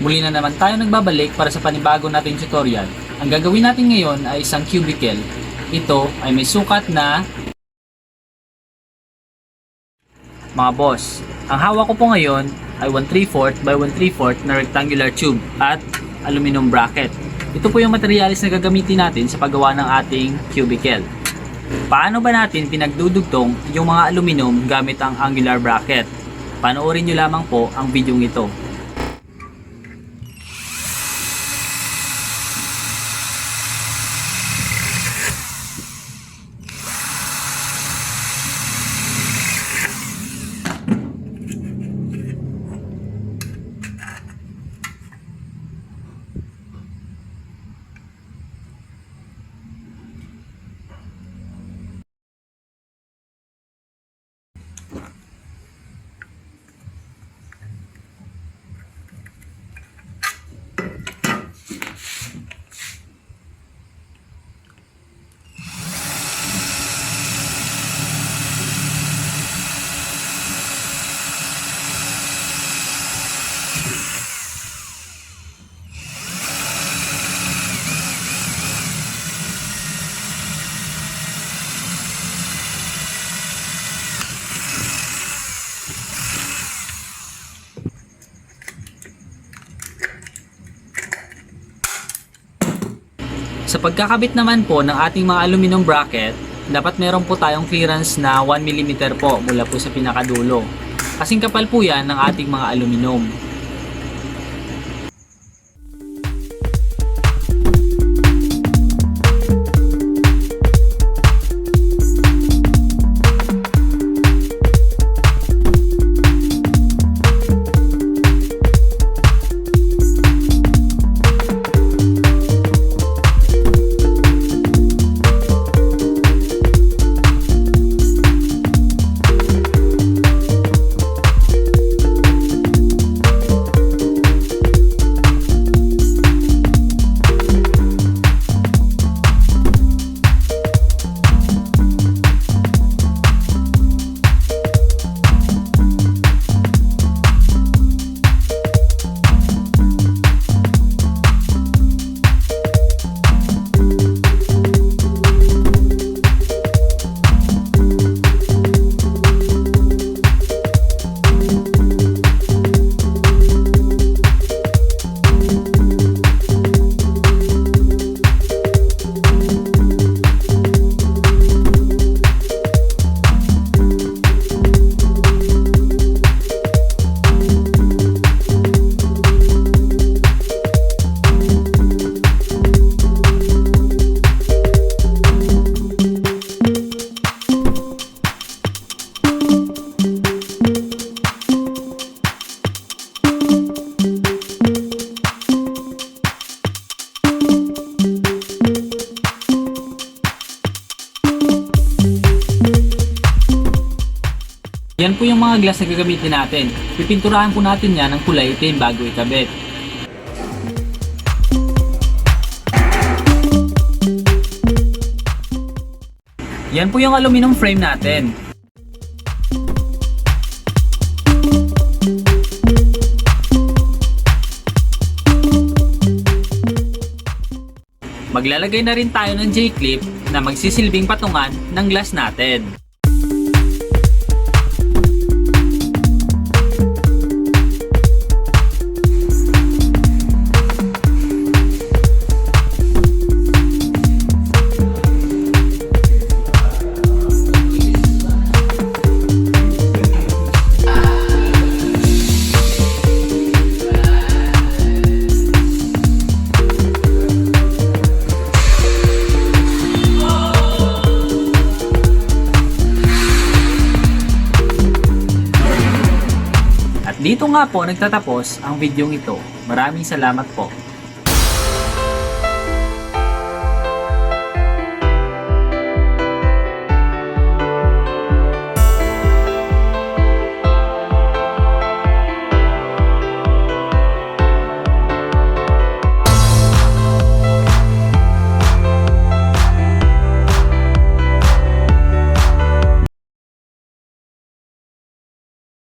Muli na naman tayo nagbabalik para sa panibago nating tutorial. Ang gagawin natin ngayon ay isang cubicle. Ito ay may sukat na mga boss. Ang hawak ko po ngayon ay 1/3 by 1/3 na rectangular tube at aluminum bracket. Ito po yung materialis na gagamitin natin sa paggawa ng ating cubicle. Paano ba natin pinagdudugtong yung mga aluminum gamit ang angular bracket? Panoorin nyo lamang po ang video ito. Sa pagkakabit naman po ng ating mga aluminum bracket, dapat meron po tayong clearance na 1 mm po mula po sa pinakadulo. Kasing kapal po yan ng ating mga aluminum. Yan po yung mga glass na gagamitin natin. Pipinturahan po natin yan ng kulay itim bago ikabit. Yan po yung aluminum frame natin. Maglalagay na rin tayo ng J-clip na magsisilbing patungan ng glass natin. At dito nga po nagtatapos ang videong ito. Maraming salamat po.